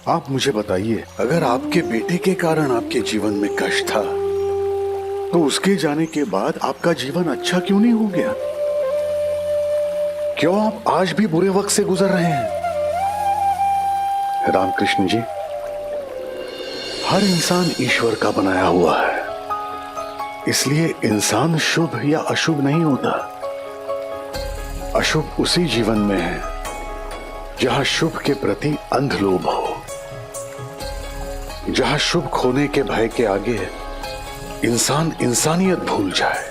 आप मुझे बताइए, अगर आपके बेटे के कारण आपके जीवन में कष्ट था, तो उसके जाने के बाद आपका जीवन अच्छा क्यों नहीं हो गया? क्यों आप आज भी बुरे वक्त से गुजर रहे हैं? रामकृष्ण जी, हर इंसान ईश्वर का बनाया हुआ है, इसलिए इंसान शुभ या अशुभ नहीं होता। अशुभ उसी जीवन में है जहां शुभ के प्रति अंध लोभ हो, जहां शुभ खोने के भय के आगे इंसान इंसानियत भूल जाए,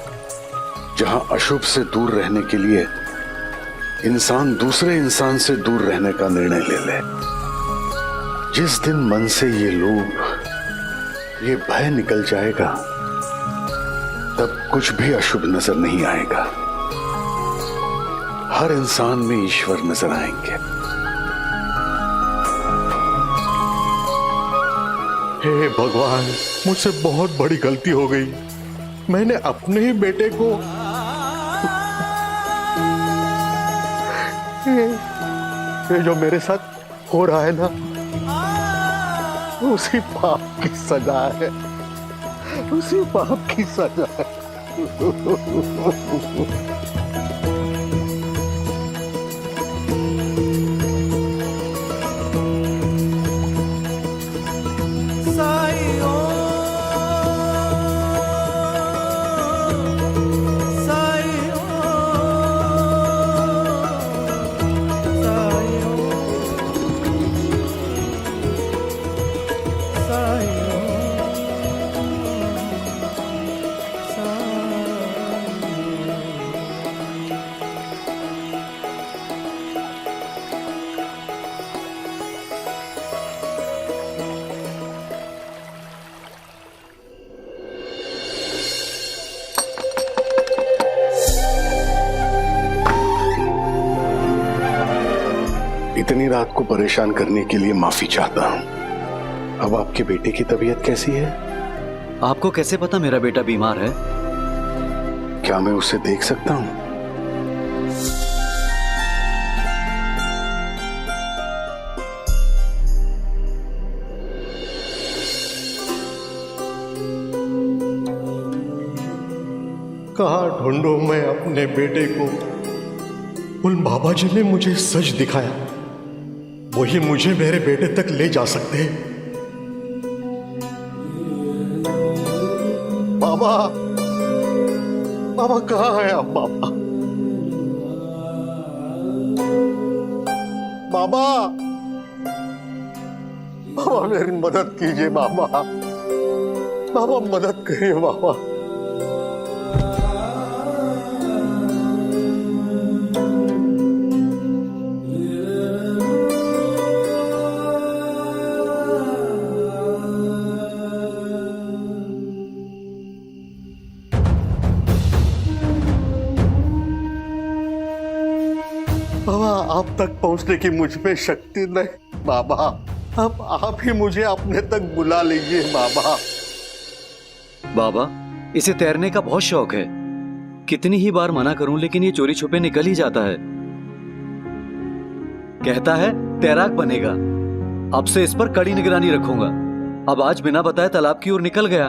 जहां अशुभ से दूर रहने के लिए इंसान दूसरे इंसान से दूर रहने का निर्णय ले ले। जिस दिन मन से ये लोभ, ये भय निकल जाएगा, तब कुछ भी अशुभ नजर नहीं आएगा। हर इंसान में ईश्वर नजर आएंगे। हे भगवान, मुझसे बहुत बड़ी गलती हो गई। मैंने अपने ही बेटे को ये जो मेरे साथ हो रहा है ना, उसी पाप की सजा है, उसी पाप की सजा है। इतनी रात को परेशान करने के लिए माफी चाहता हूं। अब आपके बेटे की तबीयत कैसी है? आपको कैसे पता मेरा बेटा बीमार है? क्या मैं उसे देख सकता हूं? कहाँ ढूंढूं मैं अपने बेटे को? उन बाबा जी ने मुझे सच दिखाया, वही मुझे मेरे बेटे तक ले जा सकते हैं। बाबा, बाबा कहाँ है आप? बाबा, बाबा, बाबा मेरी मदद कीजिए बाबा, बाबा मदद करिए बाबा। बाबा, आप तक पहुंचने की मुझ में शक्ति नहीं बाबा, अब आप ही मुझे अपने तक बुला लीजिए बाबा। बाबा, इसे तैरने का बहुत शौक है। कितनी ही बार मना करूं, लेकिन ये चोरी छुपे निकल ही जाता है। कहता है तैराक बनेगा। अब से इस पर कड़ी निगरानी रखूंगा। अब आज बिना बताए तालाब की ओर निकल गया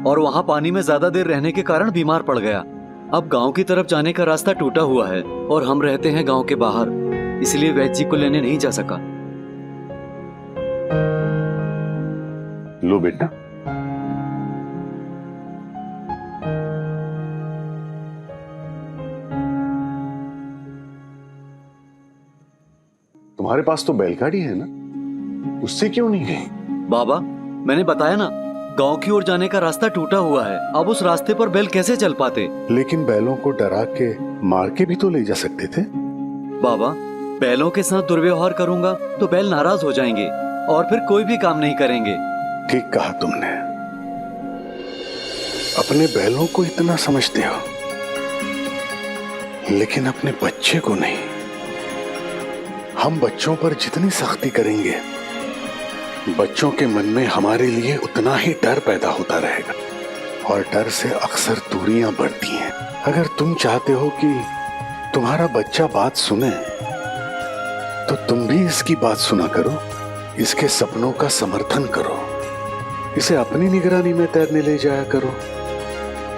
और वहां पानी में ज्यादा देर रहने के कारण बीमार पड़ गया। अब गांव की तरफ जाने का रास्ता टूटा हुआ है और हम रहते हैं गांव के बाहर, इसलिए वैद्य जी को लेने नहीं जा सका। लो बेटा, तुम्हारे पास तो बैलगाड़ी है ना, उससे क्यों नहीं गई? बाबा, मैंने बताया ना, गांव की ओर जाने का रास्ता टूटा हुआ है। अब उस रास्ते पर बैल कैसे चल पाते? लेकिन बैलों को डरा के मार के भी तो ले जा सकते थे। बाबा, बैलों के साथ दुर्व्यवहार करूंगा तो बैल नाराज हो जाएंगे और फिर कोई भी काम नहीं करेंगे। ठीक कहा तुमने, अपने बैलों को इतना समझते हो, लेकिन अपने बच्चे को नहीं। हम बच्चों पर जितनी सख्ती करेंगे, बच्चों के मन में हमारे लिए उतना ही डर पैदा होता रहेगा और डर से अक्सर दूरियां बढ़ती हैं। अगर तुम चाहते हो कि तुम्हारा बच्चा बात सुने तो तुम भी इसकी बात सुना करो, इसके सपनों का समर्थन करो, इसे अपनी निगरानी में तैरने ले जाया करो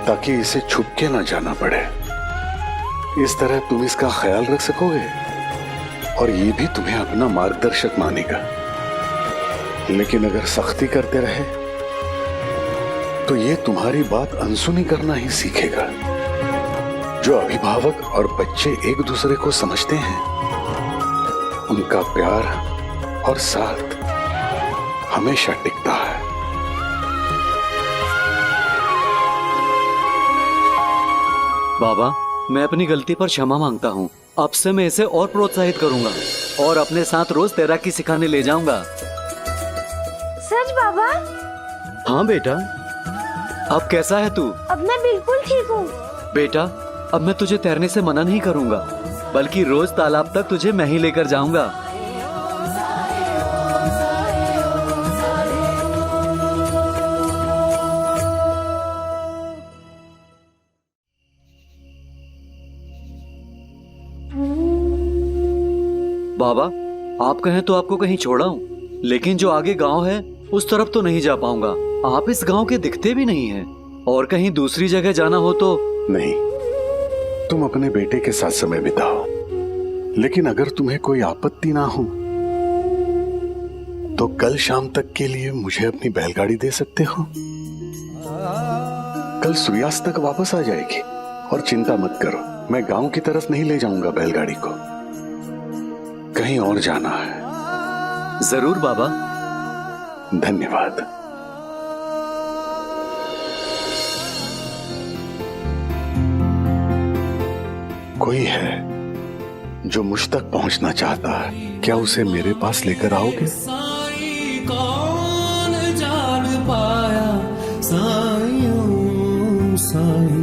ताकि इसे छुप के ना जाना पड़े। इस तरह तुम इसका ख्याल रख सकोगे और ये भी तुम्हें अपना मार्गदर्शक मानेगा। लेकिन अगर सख्ती करते रहे तो ये तुम्हारी बात अनसुनी करना ही सीखेगा। जो अभिभावक और बच्चे एक दूसरे को समझते हैं, उनका प्यार और साथ हमेशा टिकता है। बाबा, मैं अपनी गलती पर क्षमा मांगता हूँ। अब से मैं इसे और प्रोत्साहित करूंगा और अपने साथ रोज तैराकी सिखाने ले जाऊंगा। सच बाबा? हाँ बेटा। अब कैसा है तू? अब मैं बिल्कुल ठीक हूँ। बेटा, अब मैं तुझे तैरने से मना नहीं करूंगा, बल्कि रोज तालाब तक तुझे मैं ही लेकर जाऊंगा। बाबा, आप कहें तो आपको कहीं छोड़ाऊं, लेकिन जो आगे गांव है उस तरफ तो नहीं जा पाऊंगा। आप इस गांव के दिखते भी नहीं हैं, और कहीं दूसरी जगह जाना हो तो। नहीं, तुम अपने बेटे के साथ समय बिताओ, लेकिन अगर तुम्हें कोई आपत्ति ना हो तो कल शाम तक के लिए मुझे अपनी बैलगाड़ी दे सकते हो। कल सूर्यास्त तक वापस आ जाएगी। और चिंता मत करो, मैं गांव की तरफ नहीं ले जाऊंगा बैलगाड़ी को, कहीं और जाना है। जरूर बाबा। धन्यवाद। कोई है जो मुझ तक पहुंचना चाहता है, क्या उसे मेरे पास लेकर आओगे? साईं कौन जान पाया, साईं साईं।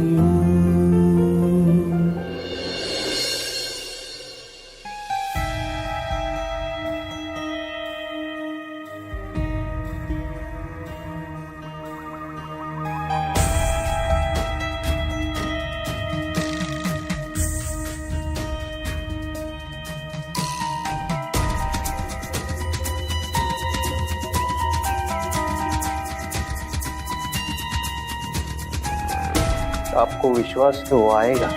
आपको विश्वास तो आएगा।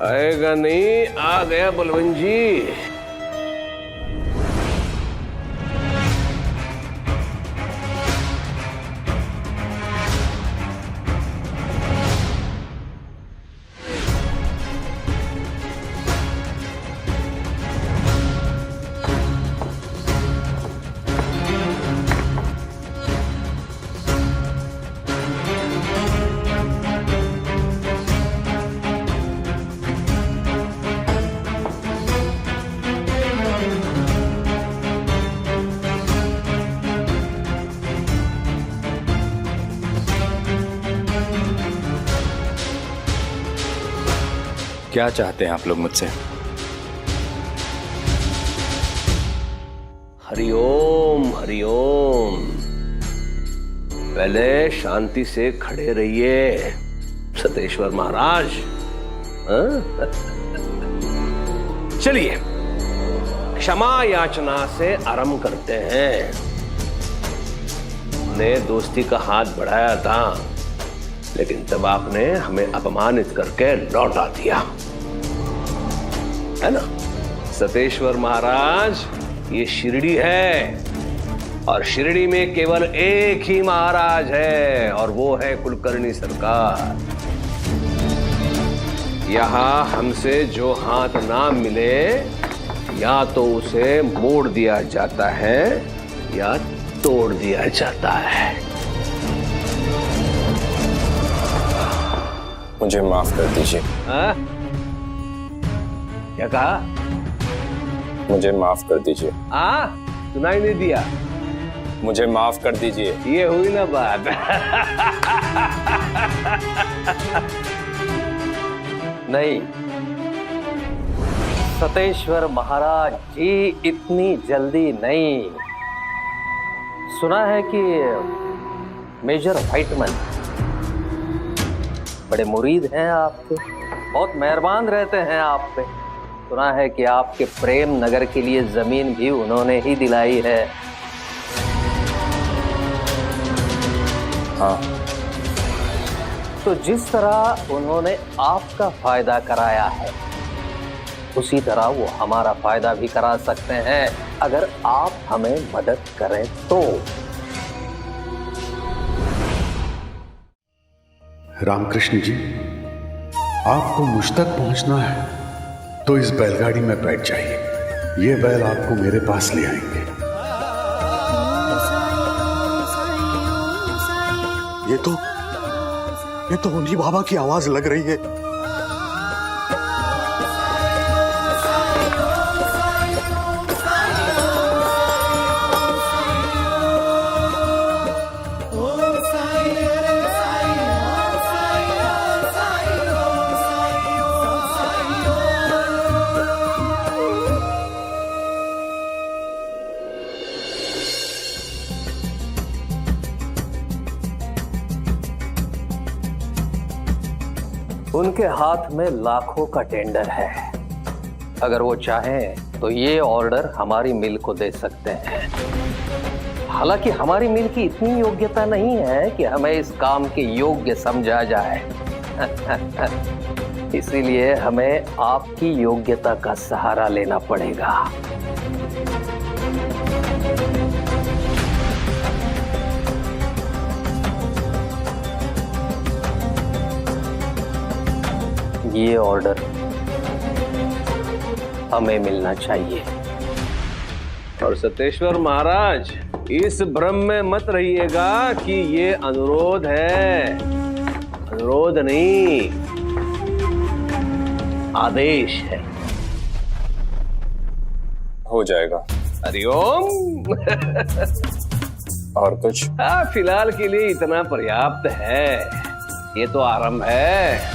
आएगा नहीं, आ गया बलवंत जी। क्या चाहते हैं आप लोग मुझसे? हरिओम हरिओम। पहले शांति से खड़े रहिए सतेश्वर महाराज। हाँ? चलिए क्षमा याचना से आरंभ करते हैं। हमने दोस्ती का हाथ बढ़ाया था, लेकिन तब आपने हमें अपमानित करके लौटा दिया, है ना? सतेश्वर महाराज, ये शिरडी है और शिरडी में केवल एक ही महाराज है और वो है कुलकर्णी सरकार। यहां हमसे जो हाथ ना मिले, या तो उसे मोड़ दिया जाता है या तोड़ दिया जाता है। मुझे माफ कर दीजिए। हाँ? क्या कहा? मुझे माफ कर दीजिए। सुनाई नहीं दिया? मुझे माफ कर दीजिए। ये हुई ना बात। नहीं, सतेश्वर महाराज जी इतनी जल्दी नहीं। सुना है कि मेजर व्हाइटमैन बड़े मुरीद हैं आपके, बहुत मेहरबान रहते हैं आप पे। सुना है कि आपके प्रेम नगर के लिए जमीन भी उन्होंने ही दिलाई है। हाँ, तो जिस तरह उन्होंने आपका फायदा कराया है, उसी तरह वो हमारा फायदा भी करा सकते हैं, अगर आप हमें मदद करें तो। रामकृष्ण जी, आपको मुझ तक पहुंचना है तो इस बैलगाड़ी में बैठ जाइए। ये बैल आपको मेरे पास ले आएंगे। ये तो उन्हीं बाबा की आवाज लग रही है। उनके हाथ में लाखों का टेंडर है। अगर वो चाहें तो ये ऑर्डर हमारी मिल को दे सकते हैं। हालांकि हमारी मिल की इतनी योग्यता नहीं है कि हमें इस काम के योग्य समझा जाए। इसीलिए हमें आपकी योग्यता का सहारा लेना पड़ेगा। ये ऑर्डर हमें मिलना चाहिए। और सतेश्वर महाराज, इस भ्रम में मत रहिएगा कि ये अनुरोध है। अनुरोध नहीं, आदेश है। हो जाएगा। हरिओम। और कुछ? फिलहाल के लिए इतना पर्याप्त है। ये तो आरंभ है।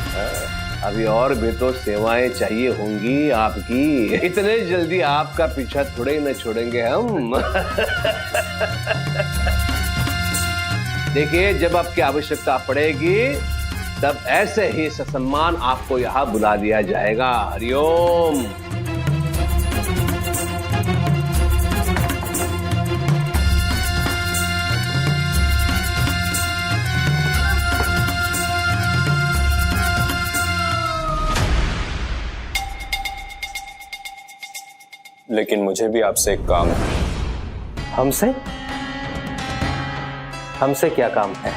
अभी और भी तो सेवाएं चाहिए होंगी आपकी। इतने जल्दी आपका पीछा थोड़े न छोड़ेंगे हम। देखिए, जब आपकी आवश्यकता पड़ेगी तब ऐसे ही ससम्मान आपको यहाँ बुला लिया जाएगा। हरिओम। लेकिन मुझे भी आपसे एक काम है। हमसे? हमसे क्या काम है?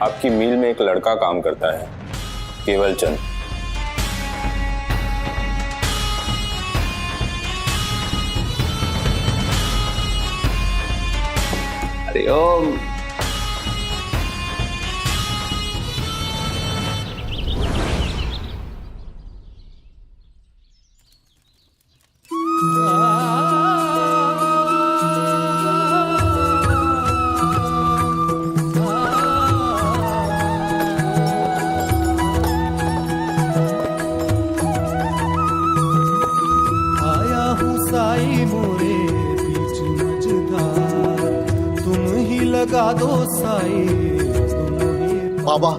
आपकी मील में एक लड़का काम करता है, केवल चंद। हरिओम। आया हूँ साई मोरे बीच मझधार, तुम ही लगा दो साई, तुम ही बाबा,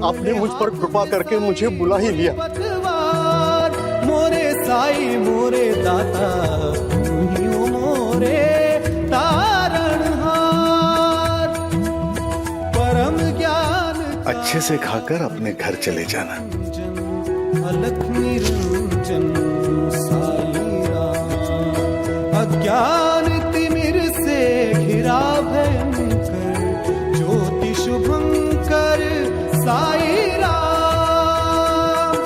आपने मुझ पर कृपा करके मुझे बुला ही लिया। पतवार, मोरे साई मोरे दाता, तुम ही हो मोरे तारणहार। परम ज्ञान अच्छे से खाकर अपने घर चले जाना। अलख निरंजन साई राम, अज्ञान तिमिर से घिरा भयंकर, ज्योति शुभंकर साई राम।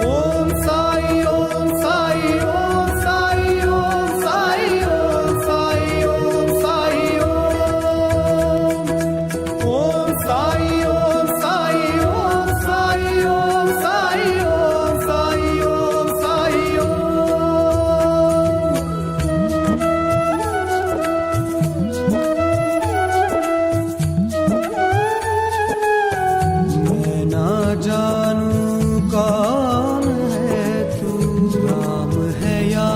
ओम साई ओम साई ओम साई ओम साई ओम साई ओम साई ओम साई ओम साई ओम साई ओम साई ओम साई ओम साई ओम। मैं ना जानूं कौन है तू, राम है या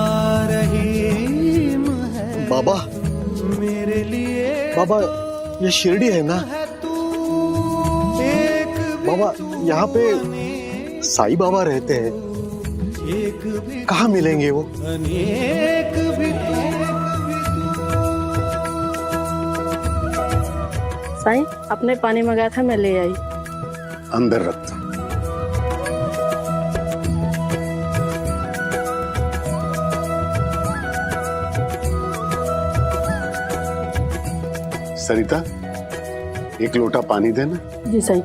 रहीम है बाबा, मेरे लिए। बाबा, ये शिरडी है ना? है तू एक बाबा यहाँ पे साईं बाबा रहते हैं, कहाँ मिलेंगे वो? अनेक भी साईं, आपने पानी मंगाया था, मैं ले आई। अंदर रखता। सरिता, एक लोटा पानी देना। जी साईं।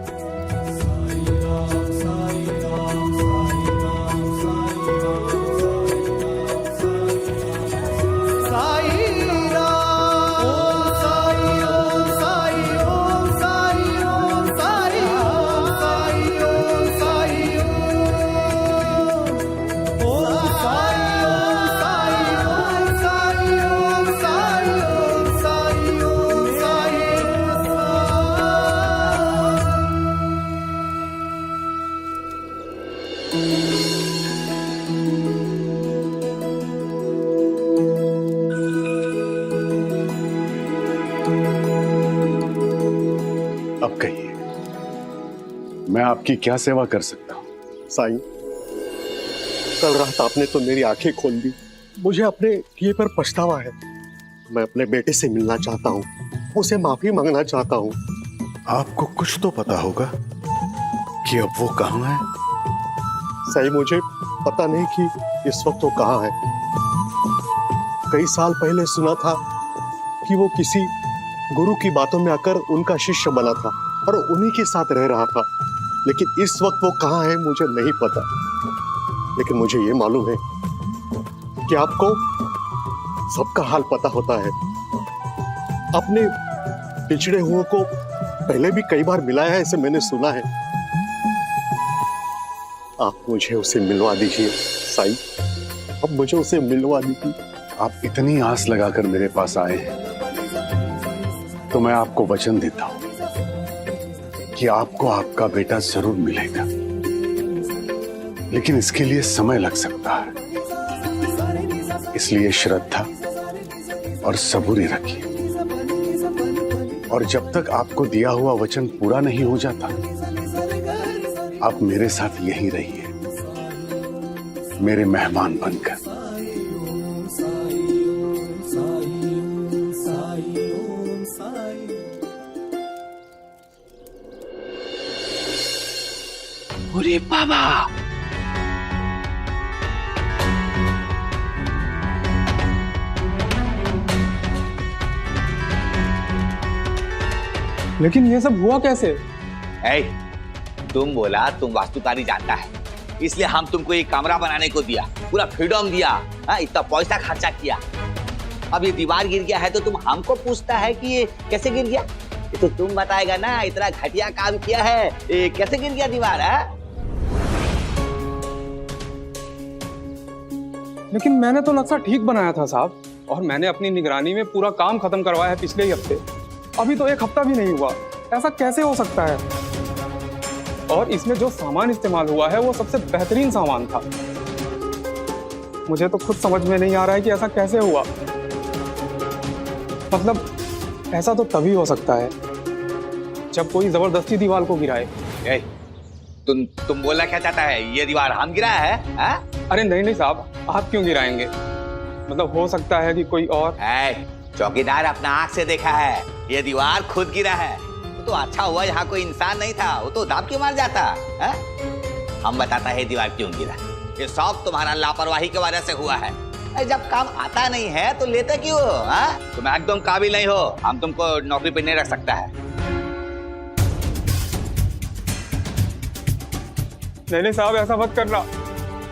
अब कहिए, मैं आपकी क्या सेवा कर सकता हूं? साईं, कल रात आपने तो मेरी आंखें खोल दी। मुझे अपने किए पर पछतावा है। मैं अपने बेटे से मिलना चाहता हूँ, उसे माफी मांगना चाहता हूँ। आपको कुछ तो पता होगा कि अब वो कहाँ है? साईं, मुझे पता नहीं कि इस वक्त वो कहाँ है। कई साल पहले सुना था कि वो किसी गुरु की बातों में आकर उनका शिष्य बना था और उन्हीं के साथ रह रहा था। लेकिन इस वक्त वो कहाँ है मुझे नहीं पता। लेकिन मुझे ये मालूम है कि आपको सबका हाल पता होता है। अपने पिछड़े हुओं को पहले भी कई बार मिलाया है, ऐसे मैंने सुना है। आप मुझे उसे मिलवा दीजिए साईं, अब मुझे उसे मिलवा दीजिए। आप इतनी आस लगाकर मेरे पास आए हैं तो मैं आपको वचन देता हूं कि आपको आपका बेटा जरूर मिलेगा, लेकिन इसके लिए समय लग सकता है। इसलिए श्रद्धा और सबूरी रखिए, और जब तक आपको दिया हुआ वचन पूरा नहीं हो जाता, आप मेरे साथ यहीं रहिए, मेरे मेहमान बनकर। अरे बाबा, लेकिन ये सब हुआ कैसे? ऐ, तुम बोला तुम वास्तुकारी जानता है, इसलिए हम तुमको एक कमरा बनाने को दिया, पूरा फ्रीडम दिया, इतना पैसा खर्चा किया। अब ये दीवार गिर गया है तो तुम हमको पूछता है कि ये कैसे गिर गया? ये तो तुम बताएगा ना, इतना घटिया काम किया है, ये कैसे गिर गया दीवार है? लेकिन मैंने तो नक्शा ठीक बनाया था साहब, और मैंने अपनी निगरानी में पूरा काम खत्म करवाया है पिछले ही हफ्ते। अभी तो एक हफ्ता भी नहीं हुआ, ऐसा कैसे हो सकता है? और इसमें जो सामान इस्तेमाल हुआ है वो सबसे बेहतरीन सामान था। मुझे तो खुद समझ में नहीं आ रहा है कि ऐसा कैसे हुआ। मतलब ऐसा तो तभी हो सकता है जब कोई जबरदस्ती दीवार को गिराए। तुम बोलना क्या चाहता है? ये दीवार हम गिराया है? अरे नहीं नहीं साहब, आप क्यों गिराएंगे? मतलब हो सकता है कि कोई और। चौकीदार अपना आंख से देखा है, ये दीवार खुद गिरा है। तो अच्छा हुआ यहाँ कोई इंसान नहीं था, वो तो दाब के मार जाता है? हम बताता है दीवार क्यों गिरा। ये सब तुम्हारा लापरवाही की वजह से हुआ है। जब काम आता नहीं है तो लेते क्यों हो? तुम एकदम काबिल नहीं हो, हम तुमको नौकरी पे नहीं रख सकता है। नहीं साहब, ऐसा मत करना।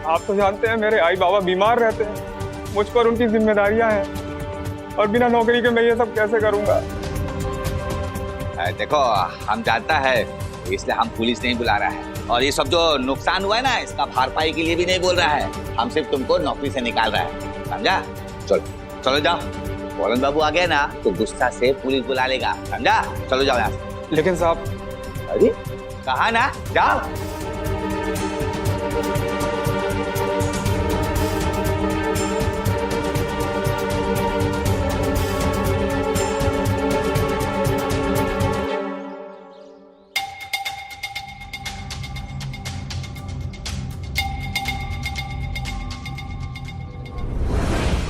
आप तो जानते हैं मेरे आई बाबा बीमार रहते हैं, मुझ पर उनकी जिम्मेदारियां हैं, और बिना नौकरी के मैं ये सब कैसे करूंगा? देखो, हम जानता है, इसलिए हम पुलिस नहीं बुला रहा है, और ये सब जो नुकसान हुआ है ना, इसका भरपाई के लिए भी नहीं बोल रहा है। हम सिर्फ तुमको नौकरी से निकाल रहा है, समझा? चलो चलो जाओ। बोलन बाबू आ गया ना तो गुस्सा से पुलिस बुला लेगा, समझा? चलो जाओ यहाँ से। लेकिन साहब। अरे कहा ना, जाओ।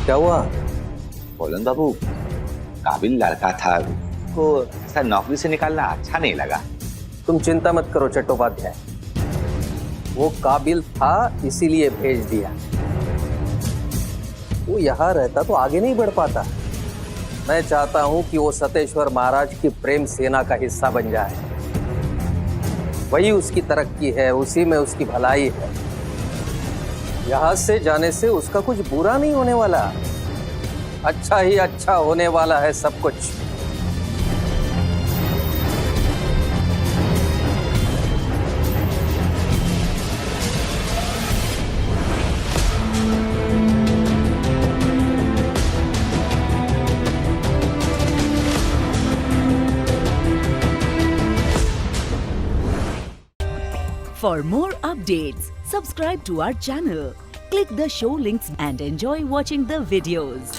क्या हुआ? बोलन बाबू, काबिल लड़का था, को ऐसा नौकरी से निकालना अच्छा नहीं लगा। तुम चिंता मत करो चट्टोपाध्याय, वो काबिल था इसीलिए भेज दिया। वो यहाँ रहता तो आगे नहीं बढ़ पाता। मैं चाहता हूं कि वो सतेश्वर महाराज की प्रेम सेना का हिस्सा बन जाए। वही उसकी तरक्की है, उसी में उसकी भलाई है। यहाँ से जाने से उसका कुछ बुरा नहीं होने वाला, अच्छा ही अच्छा होने वाला है सब कुछ। For more updates, subscribe to our channel, click the show links and enjoy watching the videos.